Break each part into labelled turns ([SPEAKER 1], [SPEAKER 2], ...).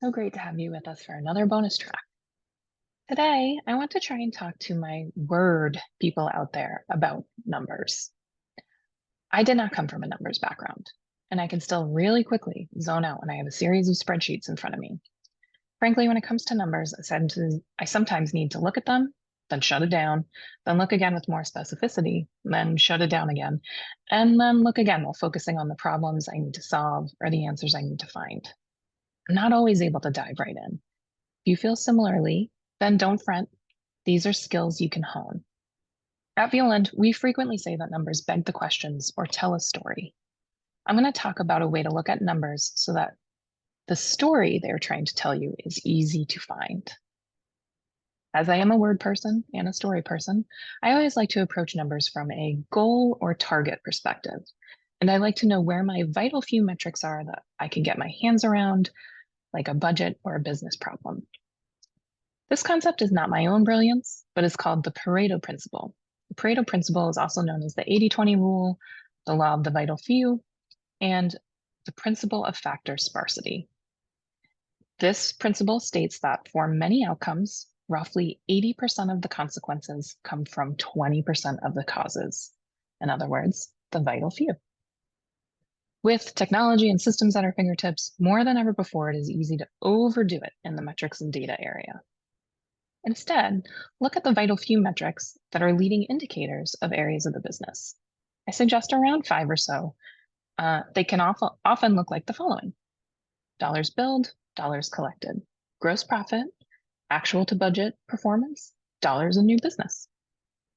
[SPEAKER 1] So great to have you with us for another bonus track. Today, I want to try and talk to my word people out there about numbers. I did not come from a numbers background, and I can still really quickly zone out when I have a series of spreadsheets in front of me. Frankly, when it comes to numbers, I sometimes need to look at them, then shut it down, then look again with more specificity, then shut it down again, and then look again while focusing on the problems I need to solve or the answers I need to find. I'm not always able to dive right in. If you feel similarly, then don't fret. These are skills you can hone. At Violent, we frequently say that numbers beg the questions or tell a story. I'm going to talk about a way to look at numbers so that the story they're trying to tell you is easy to find. As I am a word person and a story person, I always like to approach numbers from a goal or target perspective. And I like to know where my vital few metrics are that I can get my hands around, like a budget or a business problem. This concept is not my own brilliance, but is called the Pareto principle. The Pareto principle is also known as the 80-20 rule, the law of the vital few, and the principle of factor sparsity. This principle states that for many outcomes, roughly 80% of the consequences come from 20% of the causes. In other words, the vital few. With technology and systems at our fingertips, more than ever before, it is easy to overdo it in the metrics and data area. Instead, look at the vital few metrics that are leading indicators of areas of the business. I suggest around five or so. They can often look like the following: dollars billed, dollars collected, gross profit, actual to budget performance, dollars in new business.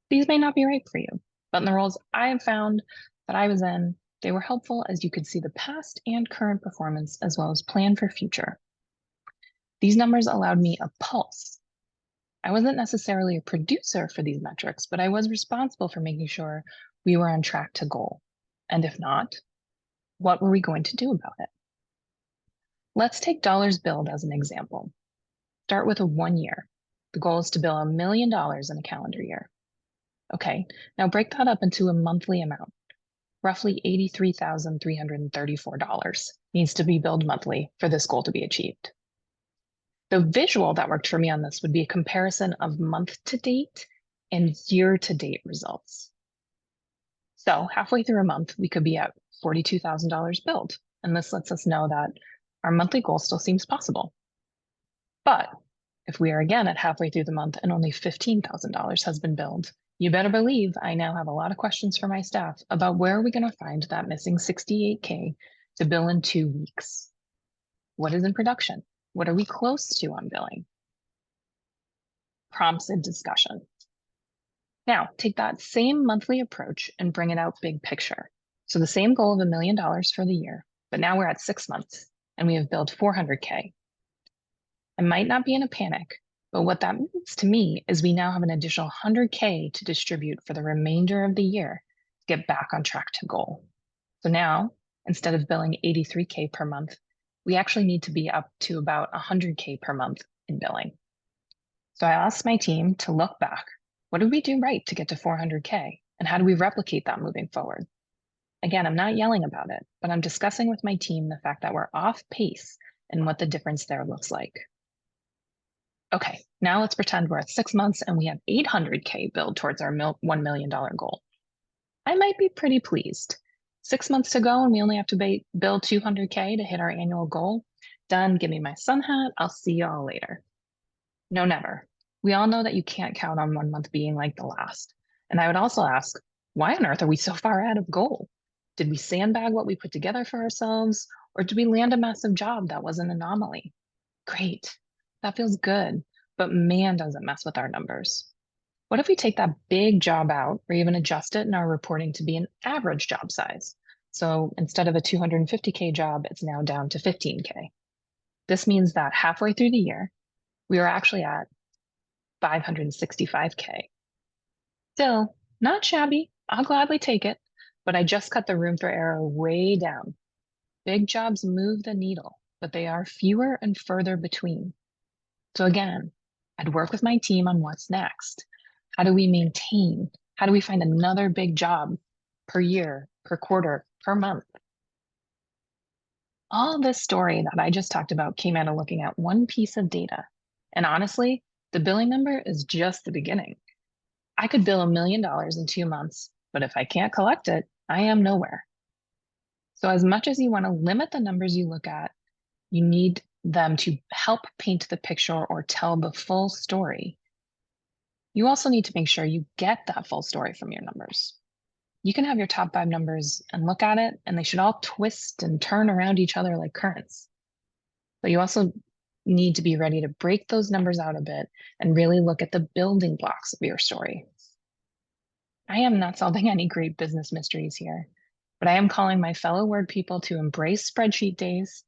[SPEAKER 1] These may not be right for you, but in the roles I have found that I was in, they were helpful as you could see the past and current performance as well as plan for future. These numbers allowed me a pulse. I wasn't necessarily a producer for these metrics, but I was responsible for making sure we were on track to goal. And if not, what were we going to do about it? Let's take dollars billed as an example. Start with a 1 year. The goal is to bill $1 million in a calendar year. Okay, now break that up into a monthly amount. Roughly $83,334 needs to be billed monthly for this goal to be achieved. The visual that worked for me on this would be a comparison of month to date and year to date results. So halfway through a month, we could be at $42,000 billed. And this lets us know that our monthly goal still seems possible. But if we are again at halfway through the month and only $15,000 has been billed, you better believe I now have a lot of questions for my staff about where are we going to find that missing 68K to bill in 2 weeks? What is in production? What are we close to on billing? Prompts a discussion. Now, take that same monthly approach and bring it out big picture. So the same goal of $1 million for the year, but now we're at 6 months and we have billed 400K. I might not be in a panic, but what that means to me is we now have an additional 100K to distribute for the remainder of the year to get back on track to goal. So now, instead of billing 83K per month, we actually need to be up to about 100K per month in billing. So I asked my team to look back. What did we do right to get to 400K? And how do we replicate that moving forward? Again, I'm not yelling about it, but I'm discussing with my team the fact that we're off pace and what the difference there looks like. Okay, now let's pretend we're at 6 months and we have 800K billed towards our $1 million goal. I might be pretty pleased. 6 months to go and we only have to bill 200K to hit our annual goal. Done, give me my sun hat, I'll see y'all later. No, never. We all know that you can't count on 1 month being like the last. And I would also ask, why on earth are we so far out of goal? Did we sandbag what we put together for ourselves? Or did we land a massive job that was an anomaly? Great. That feels good. But man, does it mess with our numbers. What if we take that big job out or even adjust it in our reporting to be an average job size? So instead of a 250K job, it's now down to 15K. This means that halfway through the year, we are actually at 565K. Still, not shabby. I'll gladly take it, but I just cut the room for error way down. Big jobs move the needle, but they are fewer and further between. So again, I'd work with my team on what's next. How do we maintain? How do we find another big job per year, per quarter, per month? All this story that I just talked about came out of looking at one piece of data. And honestly, the billing number is just the beginning. I could bill $1 million in 2 months, but if I can't collect it, I am nowhere. So, as much as you want to limit the numbers you look at, you need them to help paint the picture or tell the full story. You also need to make sure you get that full story from your numbers. You can have your top 5 numbers and look at it, and they should all twist and turn around each other like currents. But you also need to be ready to break those numbers out a bit and really look at the building blocks of your story. I am not solving any great business mysteries here, but I am calling my fellow word people to embrace spreadsheet days,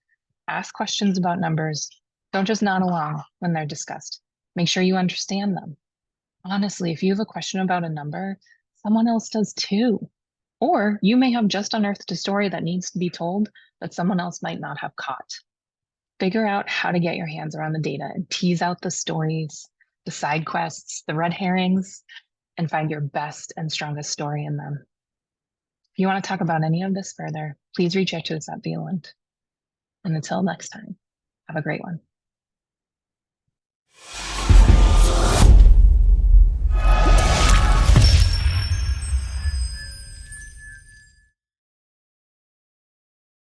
[SPEAKER 1] ask questions about numbers. Don't just nod along when they're discussed. Make sure you understand them. Honestly, if you have a question about a number, someone else does too. Or you may have just unearthed a story that needs to be told that someone else might not have caught. Figure out how to get your hands around the data and tease out the stories, the side quests, the red herrings, and find your best and strongest story in them. If you want to talk about any of this further, please reach out to us at Violent. And until next time, have a great one.